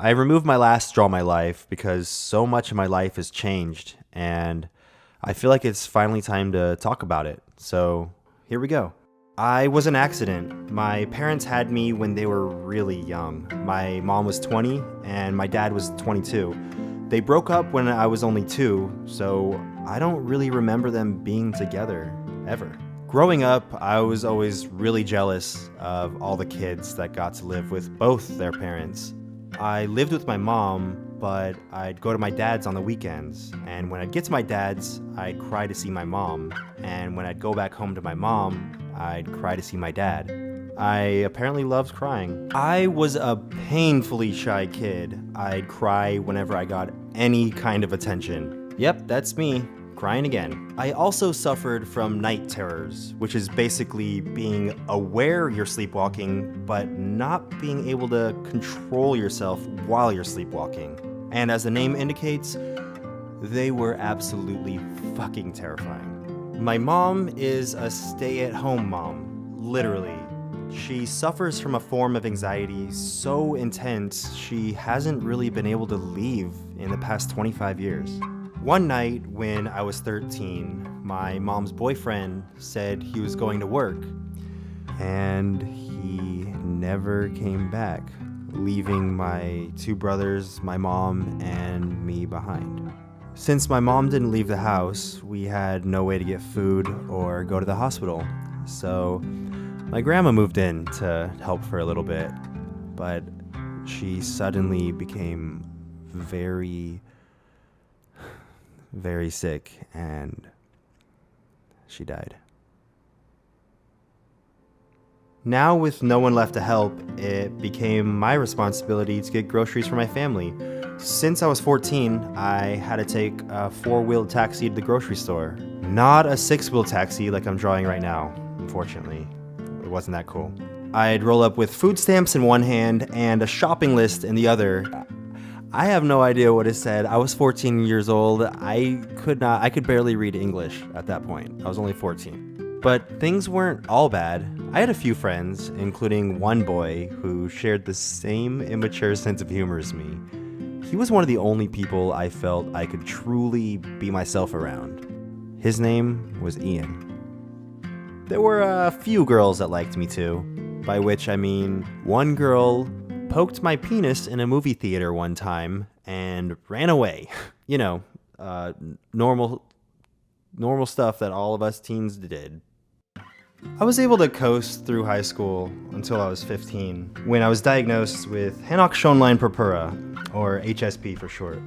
I removed my last straw in my life because so much of my life has changed, and I feel like it's finally time to talk about it. So here we go. I was an accident. My parents had me when they were really young. My mom was 20 and my dad was 22. They broke up when I was only 2, so I don't really remember them being together ever. Growing up, I was always really jealous of all the kids that got to live with both their parents. I lived with my mom, but I'd go to my dad's on the weekends. And when I'd get to my dad's, I'd cry to see my mom. And when I'd go back home to my mom, I'd cry to see my dad. I apparently loved crying. I was a painfully shy kid. I'd cry whenever I got any kind of attention. Yep, that's me. Crying again. I also suffered from night terrors, which is basically being aware you're sleepwalking, but not being able to control yourself while you're sleepwalking. And as the name indicates, they were absolutely fucking terrifying. My mom is a stay-at-home mom, literally. She suffers from a form of anxiety so intense she hasn't really been able to leave in the past 25 years. One night when I was 13, my mom's boyfriend said he was going to work, and he never came back, leaving my 2 brothers, my mom, and me behind. Since my mom didn't leave the house, we had no way to get food or go to the hospital, so my grandma moved in to help for a little bit, but she suddenly became very sick, and she died. Now, with no one left to help, it became my responsibility to get groceries for my family. Since I was 14, I had to take a 4-wheeled taxi to the grocery store. Not a 6-wheel taxi like I'm drawing right now, unfortunately. It wasn't that cool. I'd roll up with food stamps in one hand and a shopping list in the other. I have no idea what it said. I was 14 years old. I could barely read English at that point. I was only 14. But things weren't all bad. I had a few friends, including one boy who shared the same immature sense of humor as me. He was one of the only people I felt I could truly be myself around. His name was Ian. There were a few girls that liked me too, by which I mean one girl poked my penis in a movie theater one time and ran away. You know, normal stuff that all of us teens did. I was able to coast through high school until I was 15, when I was diagnosed with Henoch-Schönlein purpura, or HSP for short.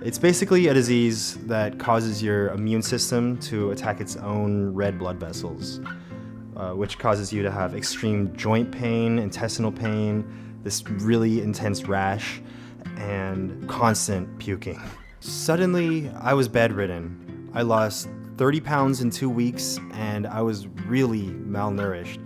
It's basically a disease that causes your immune system to attack its own red blood vessels, which causes you to have extreme joint pain, intestinal pain, this really intense rash, and constant puking. Suddenly, I was bedridden. I lost 30 pounds in 2 weeks, and I was really malnourished.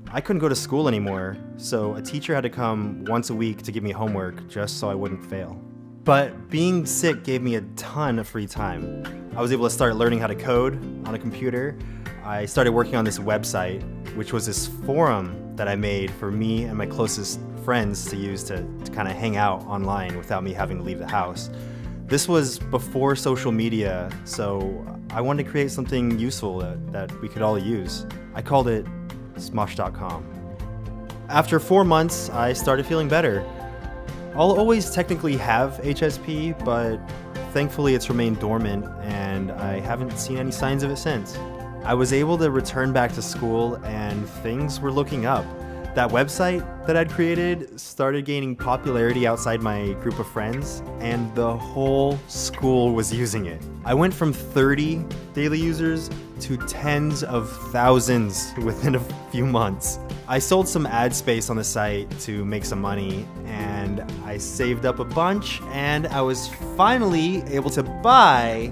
I couldn't go to school anymore, so a teacher had to come once a week to give me homework just so I wouldn't fail. But being sick gave me a ton of free time. I was able to start learning how to code on a computer. I started working on this website, which was this forum that I made for me and my closest friends to use to kind of hang out online without me having to leave the house. This was before social media, so I wanted to create something useful that we could all use. I called it Smosh.com. After 4 months, I started feeling better. I'll always technically have HSP, but thankfully it's remained dormant and I haven't seen any signs of it since. I was able to return back to school and things were looking up. That website that I'd created started gaining popularity outside my group of friends, and the whole school was using it. I went from 30 daily users to tens of thousands within a few months. I sold some ad space on the site to make some money, and I saved up a bunch, and I was finally able to buy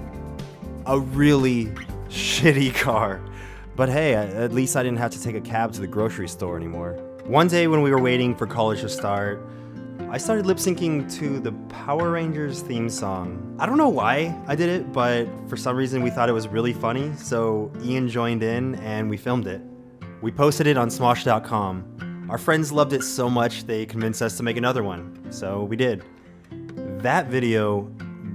a really shitty car. But hey, at least I didn't have to take a cab to the grocery store anymore. One day when we were waiting for college to start, I started lip syncing to the Power Rangers theme song. I don't know why I did it, but for some reason we thought it was really funny, so Ian joined in and we filmed it. We posted it on Smosh.com. Our friends loved it so much they convinced us to make another one, so we did. That video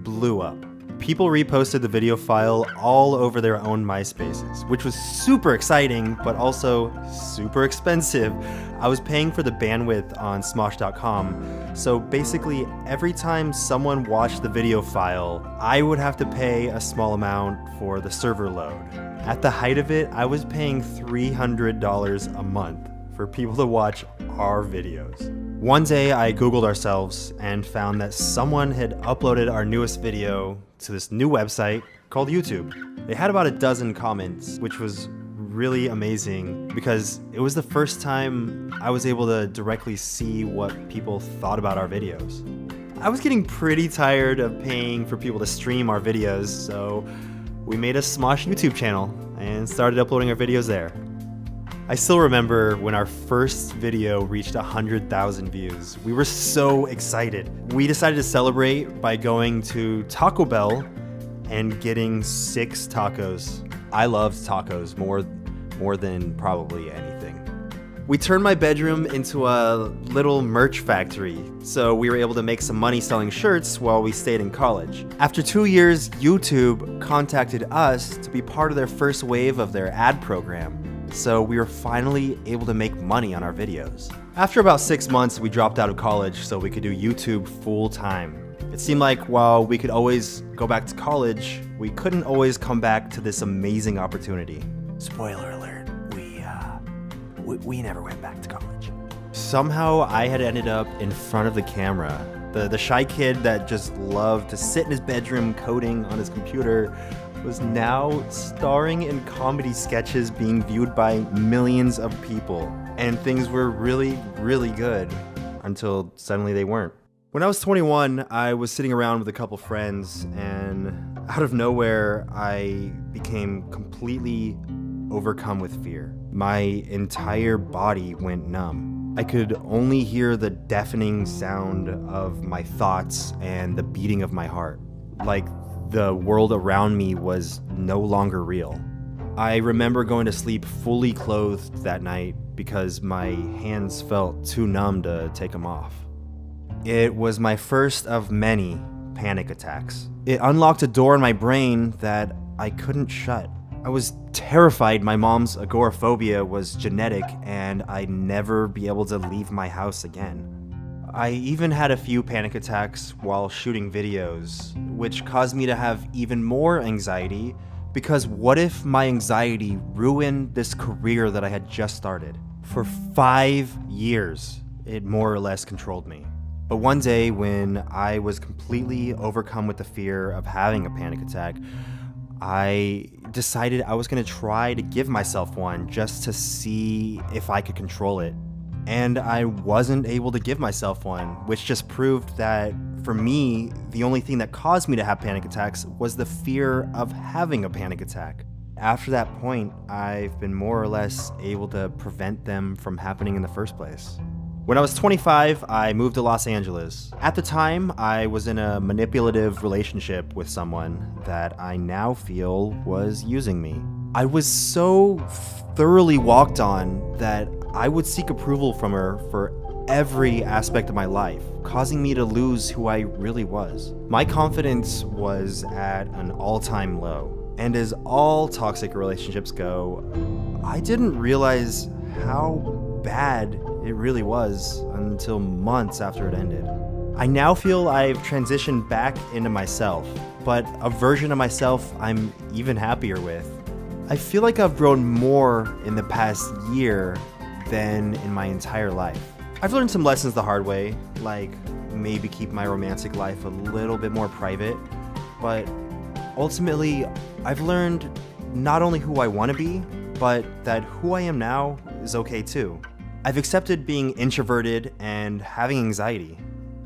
blew up. People reposted the video file all over their own MySpaces, which was super exciting, but also super expensive. I was paying for the bandwidth on Smosh.com, so basically every time someone watched the video file, I would have to pay a small amount for the server load. At the height of it, I was paying $300 a month for people to watch our videos. One day I Googled ourselves and found that someone had uploaded our newest video to this new website called YouTube. They had about a dozen comments, which was really amazing because it was the first time I was able to directly see what people thought about our videos. I was getting pretty tired of paying for people to stream our videos, so we made a Smosh YouTube channel and started uploading our videos there. I still remember when our first video reached 100,000 views. We were so excited. We decided to celebrate by going to Taco Bell and getting 6 tacos. I loved tacos more than probably anything. We turned my bedroom into a little merch factory, so we were able to make some money selling shirts while we stayed in college. After 2 years, YouTube contacted us to be part of their first wave of their ad program. So we were finally able to make money on our videos. After about 6 months, we dropped out of college so we could do YouTube full time. It seemed like while we could always go back to college, we couldn't always come back to this amazing opportunity. Spoiler alert, we never went back to college. Somehow I had ended up in front of the camera. The shy kid that just loved to sit in his bedroom coding on his computer was now starring in comedy sketches being viewed by millions of people. And things were really, really good until suddenly they weren't. When I was 21, I was sitting around with a couple friends, and out of nowhere, I became completely overcome with fear. My entire body went numb. I could only hear the deafening sound of my thoughts and the beating of my heart. Like the world around me was no longer real. I remember going to sleep fully clothed that night because my hands felt too numb to take them off. It was my first of many panic attacks. It unlocked a door in my brain that I couldn't shut. I was terrified my mom's agoraphobia was genetic and I'd never be able to leave my house again. I even had a few panic attacks while shooting videos, which caused me to have even more anxiety because what if my anxiety ruined this career that I had just started? For 5 years, it more or less controlled me. But one day when I was completely overcome with the fear of having a panic attack, I decided I was going to try to give myself one just to see if I could control it. And I wasn't able to give myself one, which just proved that for me, the only thing that caused me to have panic attacks was the fear of having a panic attack. After that point, I've been more or less able to prevent them from happening in the first place. When I was 25, I moved to Los Angeles. At the time, I was in a manipulative relationship with someone that I now feel was using me. I was so thoroughly walked on that I would seek approval from her for every aspect of my life, causing me to lose who I really was. My confidence was at an all-time low. And as all toxic relationships go, I didn't realize how bad it really was until months after it ended. I now feel I've transitioned back into myself, but a version of myself I'm even happier with. I feel like I've grown more in the past year than in my entire life. I've learned some lessons the hard way, like maybe keep my romantic life a little bit more private, but ultimately, I've learned not only who I want to be, but that who I am now is okay too. I've accepted being introverted and having anxiety.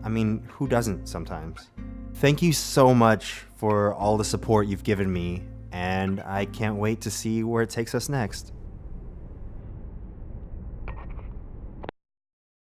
I mean, who doesn't sometimes? Thank you so much for all the support you've given me, and I can't wait to see where it takes us next.